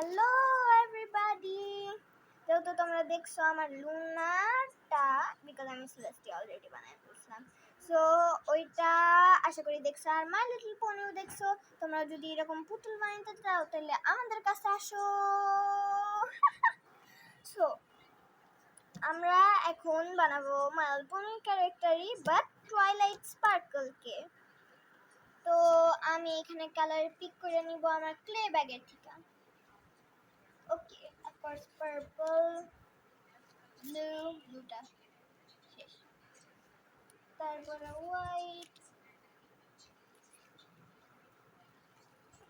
Hello everybody. যেহেতু তোমরা দেখছো আমার লুনাটা, বিকজ আমি সেলেস্টি অলরেডি বানাই ফেলছিলাম, সো ওইটা আশা করি দেখছো। আর মাই লিটল পনিও দেখছো। তোমরা যদি এরকম পুতুল বানাতে চাও তাহলে আমাদের কাছে আসো। সো আমরা এখন বানাবো মাই লিটল পনির ক্যারেক্টারই, বাট টুয়াইলাইট স্পার্কলকে। তো আমি এখানে কালার পিক করে নিব আমার ক্লে ব্যাগের থেকে। Okay, of course, purple, blueটা শেষ। তারপরে white,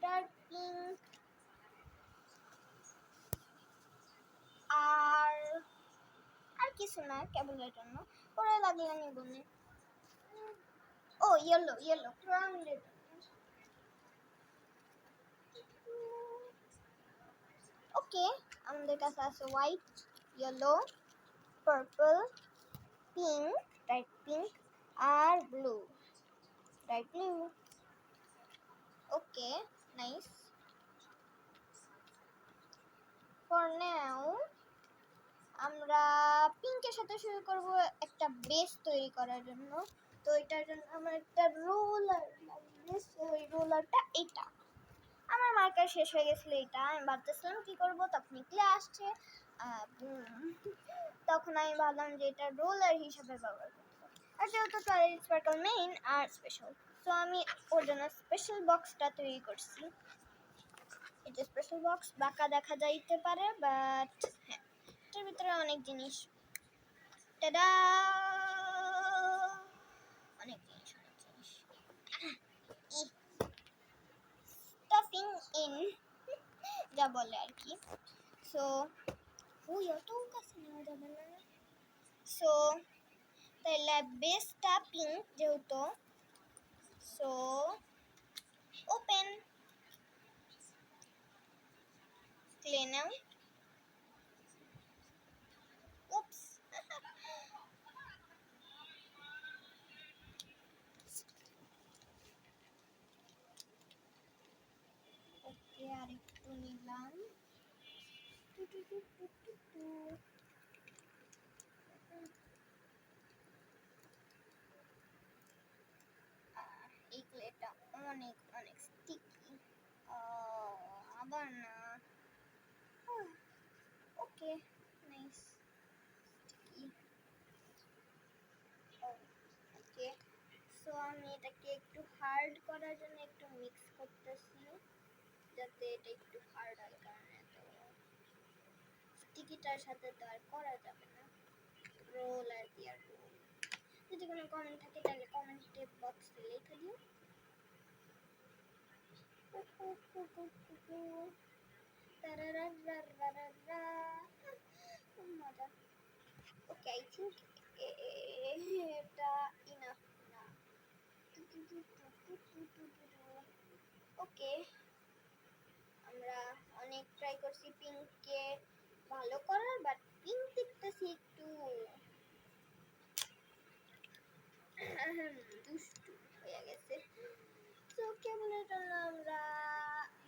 dark pink, আর কিছু না, কেবল এর জন্য পরে লাগলে নিব না। ও yellow crown এর জন্য। ওকে, আমাদের কাছে আছে white, yellow, purple, pink, dark pink আর blue, dark blue. Okay, nice. For now আমরা পিঙ্কের সাথে শুরু করব একটা বেস তৈরি করার জন্য। তো এটার জন্য আমার একটা রোলার লাগবে। ওই রোলারটা এটা আমার মার্কার শেষ হয়ে গেছিল, এটা আমি ভাবতেছিলাম কি করব, তখন ক্লে আসছে। তখন আমি ভাবলাম যে এটা রোলার হিসাবে ব্যবহার করব। আর যেহেতু টয়লেট স্পার্কল মেইন আর স্পেশাল, তো আমি ওর জন্য স্পেশাল বক্সটা তৈরি করছি। এটা স্পেশাল বক্স বাঁকা দেখা যাইতে পারে, বাট হ্যাঁ, এটার ভিতরে অনেক জিনিস, টাডা, অনেক জিনিস স্টাফিং ইন যা বলে আর কি। সো ওই অত কাছে নেওয়া যাবে না। সো তাহলে বেসটা পিঙ্ক যেহেতু, সো ওপেন ক্লে নাও। উপস, ওকে, আর একটু নিলাম। এই ক্লেটা অনেক অনেক স্টিকি, আবার না। ওকে, নাইস, স্টিকি। ওকে, সো আমি এটাকে একটু হার্ড করার জন্য একটু মিক্স করতেছি, যাতে এটা একটু হার্ড হয়, কারণ এত স্টিকিটার সাথে তো আর করা যাবে না। রোল আর কি, আর রোল। যদি কোনো কমেন্ট থাকে তাহলে কমেন্টে বক্সে লিখে দিও। মজা। ওকে, আই থিঙ্ক এটা ইনাফ না। ওকে, আমরা অনেক ট্রাই করছি পিঙ্ককে ভালো করার, বাট পিঙ্ক দেখতেছি একটু দুষ্টু হয়ে গেছে। তো কেবলের জন্য আমরা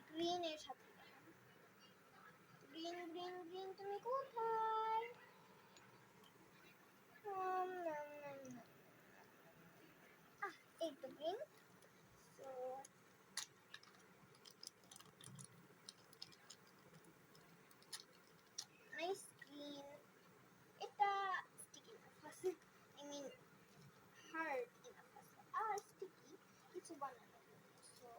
গ্রিনের সাথে গ্রিন গ্রিন গ্রিন, তুমি কোথায়? এই তো গ্রিন। So nice green. এটা স্টিকি ইনাফ আছে, আই মিন হার্ড ইনাফ আছে, আর স্টিকি কিছু বানানো। So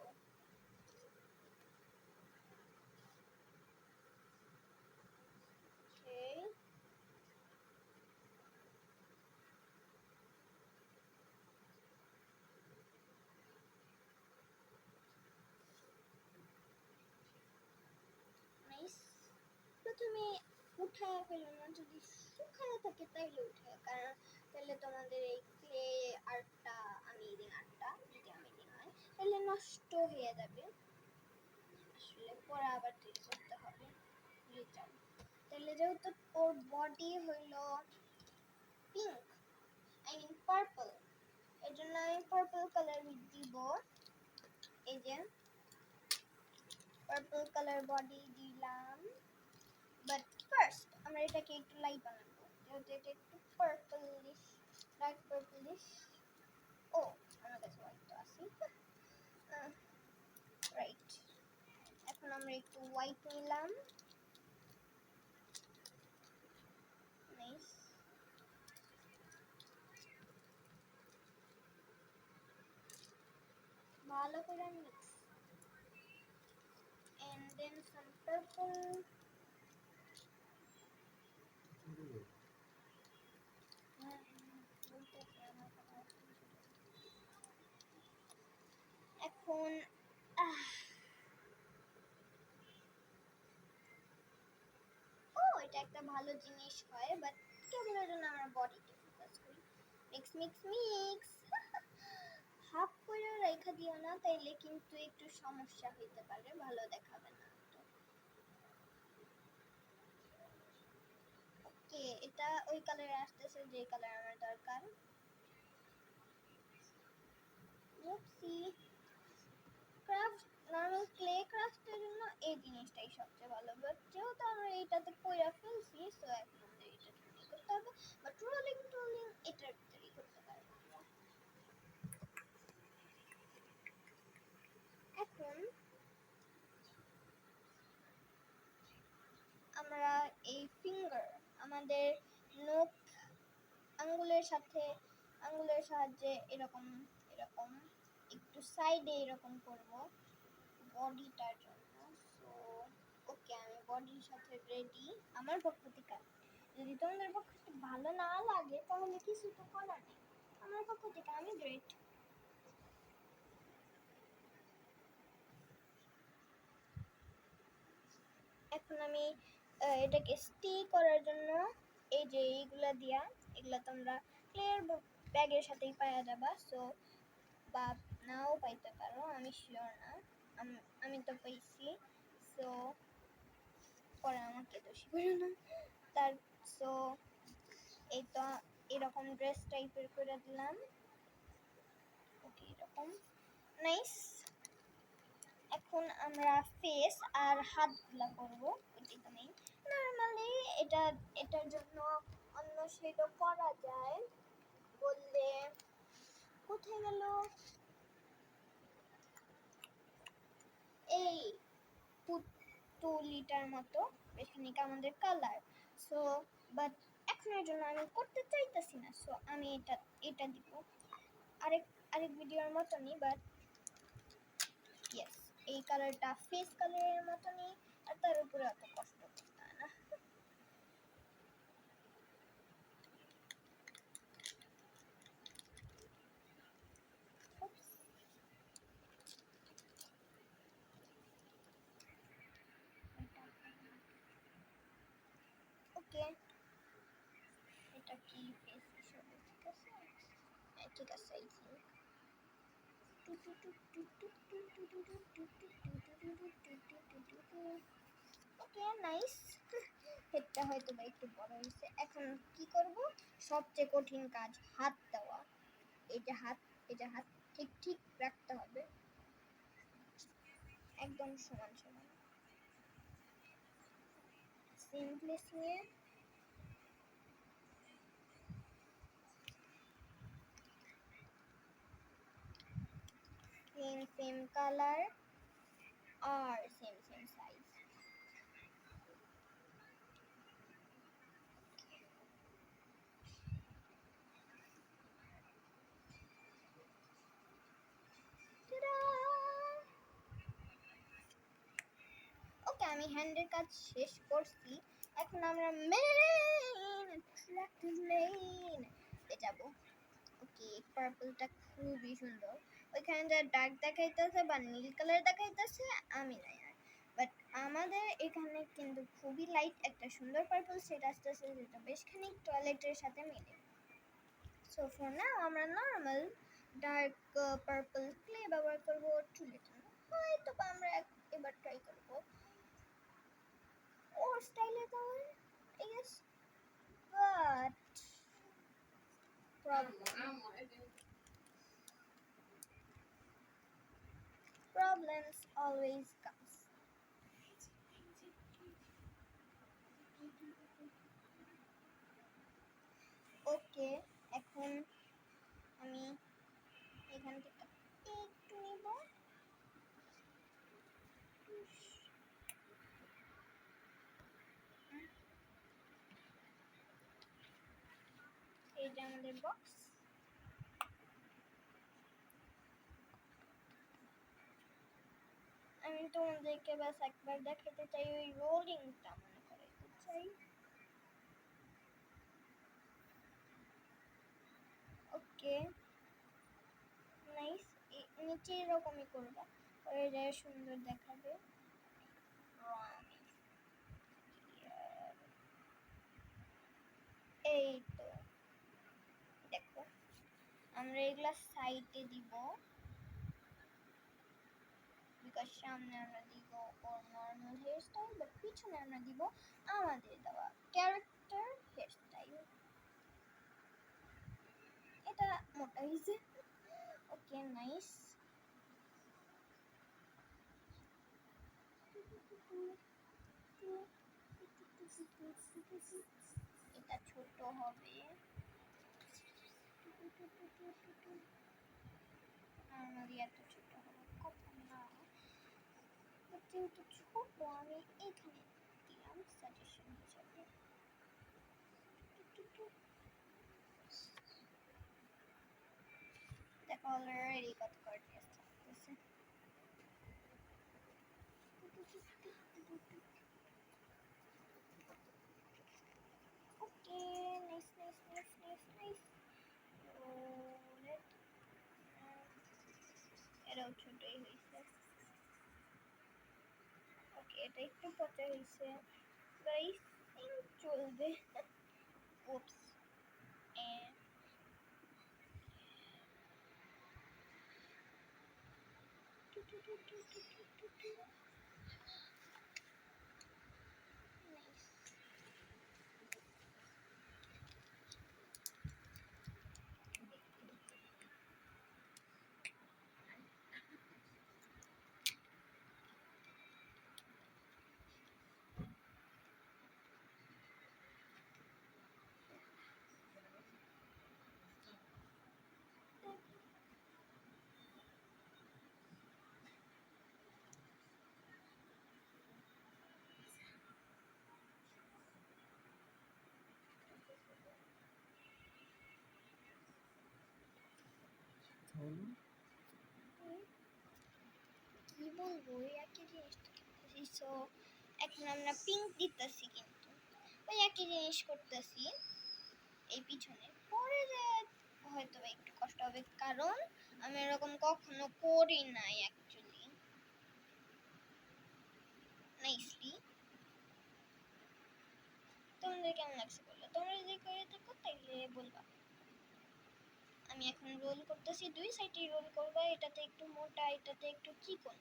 okay, nice. প্রথমে উঠায় ফেলো না, যদি শুকায় থাকে তাইলে উঠায়, কারণ তাহলে তোমাদের এই ক্লে আর্টটা, আর্টটা মিডিয়াম হয়, তাহলে নষ্ট হয়ে যাবে। আসলে পরে আবার তৈরি করতে হবে, ভুলে যাও। তাহলে যেহেতু ওর বডি হইলো পিঙ্ক, আই মিন পার্পল, এর জন্য আমি পার্পল কালার দিব। এই যে পার্পল কালার বডি দিলাম। বাট ফার্স্ট আমরা এটাকে একটু লাইট বানাবো, যেহেতু এটা একটু পার্পলিশ, ডার্ক পার্পলিশ। ও আমার কাছে হোয়াইট তো আছে, রাইট। এখন আমরা একটু হোয়াইট নিলাম, নাইস। ভালো করে mix, and then some purple. এখন এটা একটা ভালো জিনিস হয়, বাট কেবল এর জন্য আমরা বডিতে ফোকাস করি। মিক্স মিক্স মিক্স, হাফ করে রেখা দিও না, তাইলে কিন্তু একটু সমস্যা হইতে পারে, ভালো দেখাবে না। ওকে, এটা ওই কালারে আসতেছে যে কালার আমার দরকার। ওপসি, ক্রাফট নরমাল ক্লে ক্রাফটের জন্য এই জিনিসটাই সবচেয়ে ভালো, বাট যেহেতু আমরা এইটাতে কইরা ফেলছি, সো এখন আমাদের এটা ট্রাই করতে হবে। বাট রোলিং টোলিং এটার ভিতরেই করতে পারবো। এখন আমরা এই ফিঙ্গার, আমাদের নখ আঙ্গুলের সাহায্যে এরকম এরকম একটু সাইডে এরকম করব বডিটার জন্য। সো ওকে, আমি বডির সাথে রেডি আমার পক্ষ থেকে। যদি তোমাদের পক্ষ থেকে ভালো না লাগে তাহলে কিছু তো করার নেই, আমার পক্ষ থেকে আমি গ্রেট। এখন আমি এটাকে স্টে করার জন্য এই যে এইগুলা দিয়া, এগুলা তোমরা ক্লিয়ার ব্যাগের সাথেই পাওয়া যাবা, সো বা নাও পাইতে পারো, আমি শিওর না, আমি তো পাইছি। সো পরে আমাকে দোষী করো না। তার সো এই তো এরকম ড্রেস টাইপের করে দিলাম। ওকে, এরকম নাইস। এখন আমরা ফেস আর হাতগুলা করবো, ওইটাই তো নেই। নর্মালি এটার জন্য অন্য শেডও করা যায় বললে, কোথায় গেল এই পুতুলিটার মতো এখানে আমাদের কালার। সো বাট এখনের জন্য আমি করতে চাইতেছি না, সো আমি এটা দিব আরেক ভিডিওর মতনই, বাট ইয়েস, এই কালারটা ফেস কালারের মতনই, আর তার উপরে অত কষ্ট করতে হয় না। ওকে, এটা কি ফেস হিসেবে ঠিক আছে? হ্যাঁ ঠিক আছে, এই ওকে নাইস। হেডটা হয়তো বা একটু বড় হয়েছে। এখন কি করব, সবচেয়ে কঠিন কাজ, হাত দেওয়া। এই যে হাত ঠিক ঠিক রাখতে হবে, একদম সমান সমান, সেম প্লেস নিয়ে সেম কালার আর সেম সাইজ। ওকে, আমি হ্যান্ডের কাজ শেষ করছি। এখন আমরা মেইন অ্যাট্রাক্টিভ লেইনে যাব। ওকে, পার্পলটা খুবই সুন্দর। ওইখানে যা ডার্ক দেখাইতেছে বা নীল কালার দেখাইতেছে আমি নাই আর, বাট আমাদের এখানে কিন্তু খুবই লাইট একটা সুন্দর পার্পল শেড আসতেছে, যেটা বেশ খানিক টয়লেটের সাথে মিলে। সো ফর নাও আমরা নর্মাল ডার্ক পার্পল ক্লে ব্যবহার করবো চুলের জন্য। হয়তো আমরা এবার ট্রাই করবো ওর স্টাইলে দেওয়ার, I guess, but problems always comes. ওকে, এখন আমি এখান থেকে একটু নিব। এইটা আমাদের বক্স। আমি তোমাদেরকে বাস একবার দেখাতে চাই ওই রোলিংটা মনে করাইতে চাই। ওকে, নাইস। নিচে এরকমই করবা, পরে যা সুন্দর দেখাবে। এই তো দেখো, আমরা এগুলা সাইডে দিব, বিকজ সামনে আমরা দিব ওর নর্মাল হেয়ার স্টাইল, বাট পিছনে আমরা দিব আমাদের দেওয়া ক্যারেক্টার হেয়ার স্টাইল। এটা মোটা হয়েছে। ওকে, নাইস। এটা ছোট হবে, আমাদের এত ছোট হওয়ার কথা না, যেহেতু ছোট আমি এখানে দিলাম সাজেশন হিসাবে। দেখো অলরেডি কত গর্জিয়াস লাগতেছে। Okay, nice nice nice nice nice. এটাও ছোটই হয়েছে। ওকে, এটা একটু পচা হয়েছে, গাইস চলবে। উপস, কি বলবো, ওই একই জিনিসটা করতেছি। সো এখন আমরা পিঙ্ক দিতেছি, কিন্তু ওই একই জিনিস করতেছি এই পিছনে। পরে যে হয়তো একটু কষ্ট হবে, কারণ আমি এরকম কখনো করি নাই অ্যাকচুয়ালি। নাইসলি। তোমাদের কেমন লাগছে বললো, তোমরা যদি করে থাকো তাইলে বলবা। আমি এখন রোল করতেছি, দুই সাইডে রোল করবো, এটাতে একটু মোটা এটাতে একটু চিকন,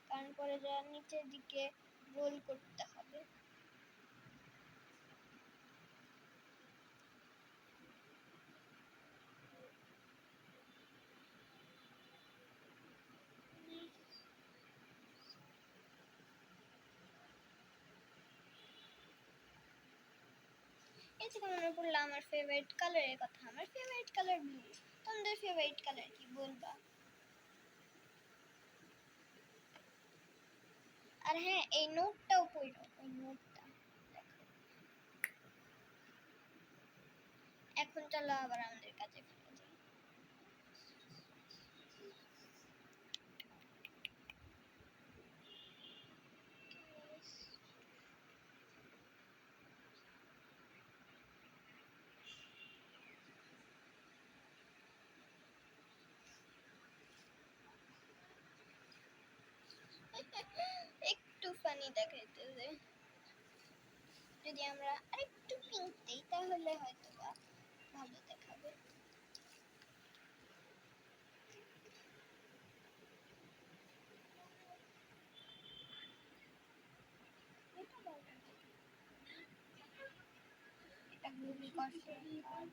কারণ পরে যা নিচের দিকে রোল করতে হবে। এই থেকে মনে পড়লো আমার ফেভারিট কালারের কথা। আমার ফেভারিট কালার ব্লু। তোমাদের ফেভারিট কালার কি বলবা? আর হ্যাঁ, এই নোটটাও পড়ো, ওই নোটটা দেখো। এখন চলো আবার আমাদের কাছে ফিরে যাই। একটু ফানি দেখাইতেছে। যদি আমরা আরেকটু পিঙ্ক দিই তাহলে হয়তো বা ভালো দেখাবে। এটা খুবই কষ্টের কাজ।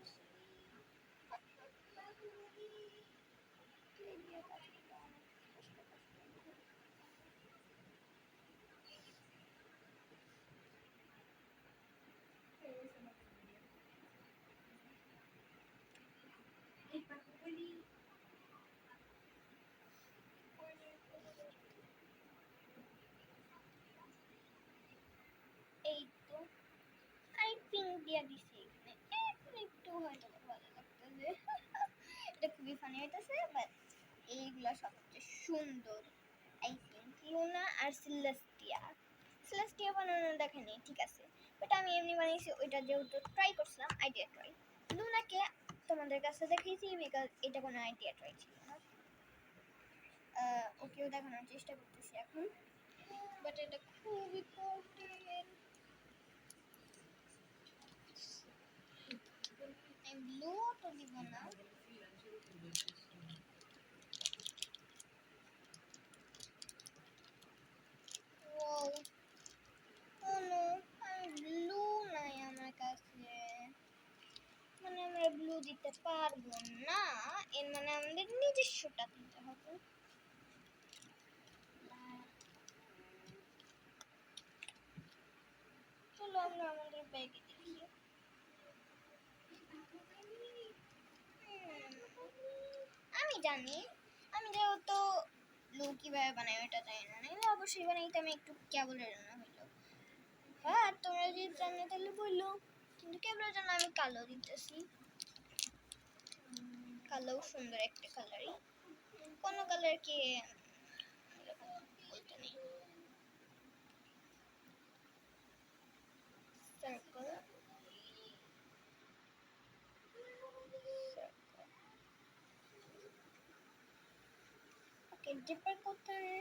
হয়তো ভালো লাগতেছে। এটা খুবই ফানি হইতেছে, বাট এইগুলা সবচেয়ে সুন্দর আই থিঙ্ক লুনা আর সিলেস্টিয়া। সিলেস্টিয়া বানানো দেখেনি, ঠিক আছে, বাট আমি এমনি বানিয়েছি। ওইটা যেহেতু ট্রাই করছিলাম, আইডিয়া ট্রাই। লুনাকে তোমাদের কাছে দেখিয়েছি বিকজ এটা কোনো আইডিয়া ট্রাই ছিল না। ওকেও দেখানোর চেষ্টা করতেছি এখন, বাট এটা খুবই কঠিন। আমি ব্লু তো দিব না, ব্লু নাই আমার কাছে, মানে আমরা ব্লু দিতে পারবো না। এর মানে আমাদের নিজস্বটা দিতে হবে। চলো আমরা আমাদের ব্যাগে দেখি। আমি জানি, আমি যেহেতু ব্লু কিভাবে বানাই ওটা জানি না, নাহলে অবশ্যই বানাইতে আমি একটু কেবলের জন্য হইলো। হ্যাঁ তোমরা যদি জানো তাহলে বললো, কিন্তু কেবলের জন্য আমি কালো দিতেছি। কালো সুন্দর একটা কালারই, কোন কালার কি বলতে নেই। সার্কেল, ওকে ডিপার কোথায়?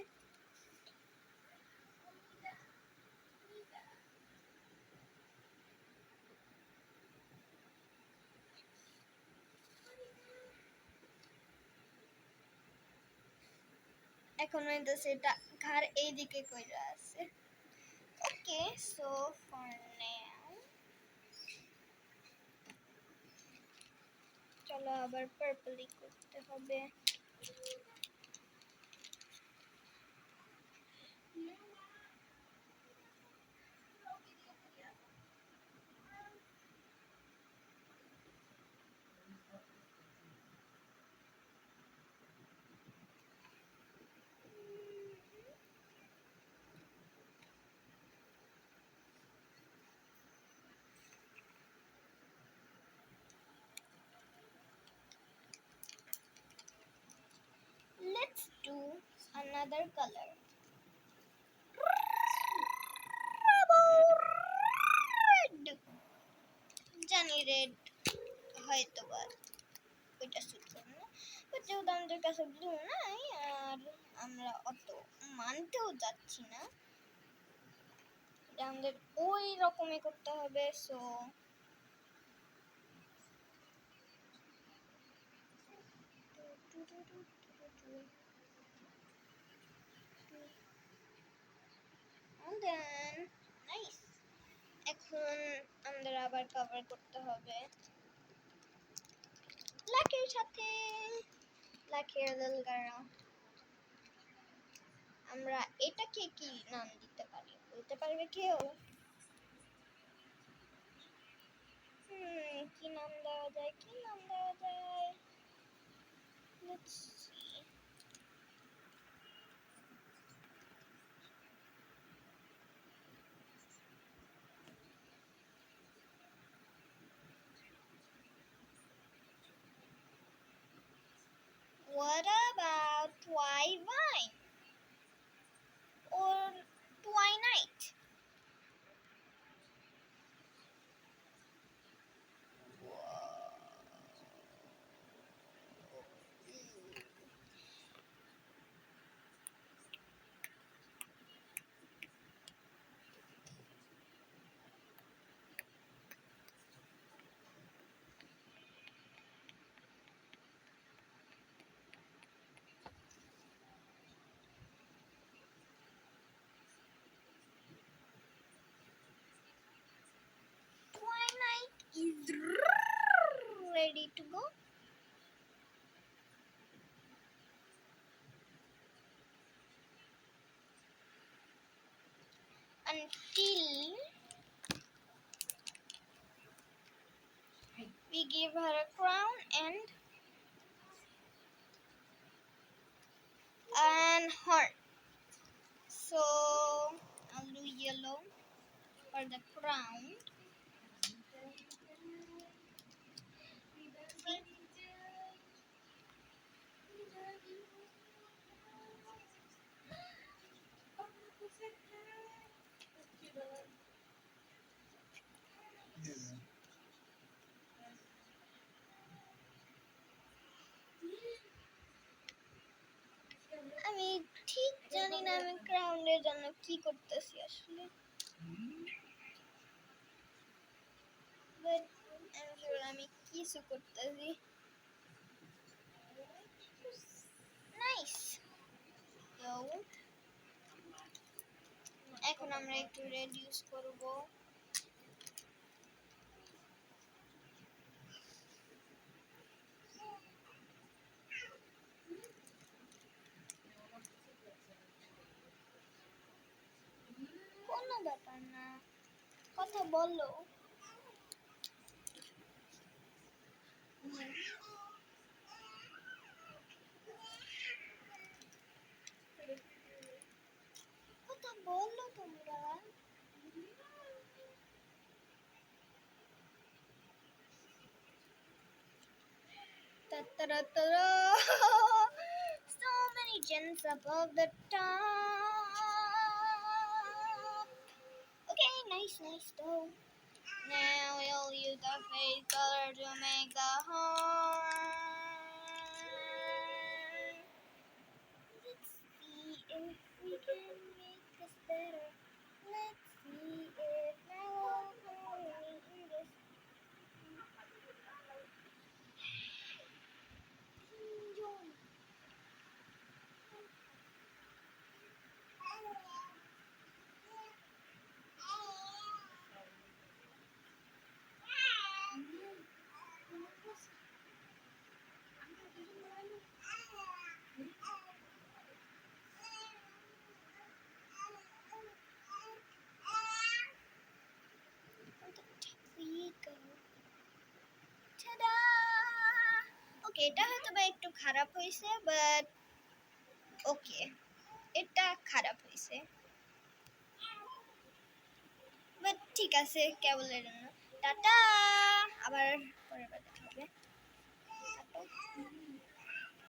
এখন হইতেছে এটা ঘাড় এইদিকে কইরা আছে। ওকে সো ফর নাও চলো আবার পার্পলি করতে হবে। Let's do another color. Red. জানি রেড হয়তো বা ওইটা স্যুট করবে না, বাট যেহেতু আমাদের কাছে ব্লু নাই আর আমরা অত মানতেও যাচ্ছি না, এটা আমাদের ওই রকমই করতে হবে। So nice. এখন আমাদের আবার কভার করতে হবে ব্ল্যাকের সাথে, ব্ল্যাকের লালগাড়া। আমরা এটাকে কি নাম দিতে পারি, বলতে পারবে কেউ? কি নাম দেওয়া যায়, কি নাম দেওয়া যায়? Let's see. What about Twilight or Twilight? Twilight is ready to go. Until we give her a crown and heart. So I'll do yellow for the crown. আমি ঠিক জানি না আমি ক্রাউনের জন্য কি করতেছি আসলে, বাট আমি কিছু করতেছি। নাইস। তো এখন আমরা একটু রেডিউস করব। কোনো ব্যাপার না, কথা বলো। কথা বলো তোমরা। Ta-ta-da-ta-da. So many gems above the top. Okay, nice though. Now we'll use the face color to make the horn. Let's see if we can make this better. Let's see if now we'll in this. ওকে, এটা হয়তো বা একটু খারাপ হয়েছে, but ওকে, এটা খারাপ হয়েছে, but ঠিক আছে, কেবলের জন্য। টাটা, আবার পরের বার দেখা হবে।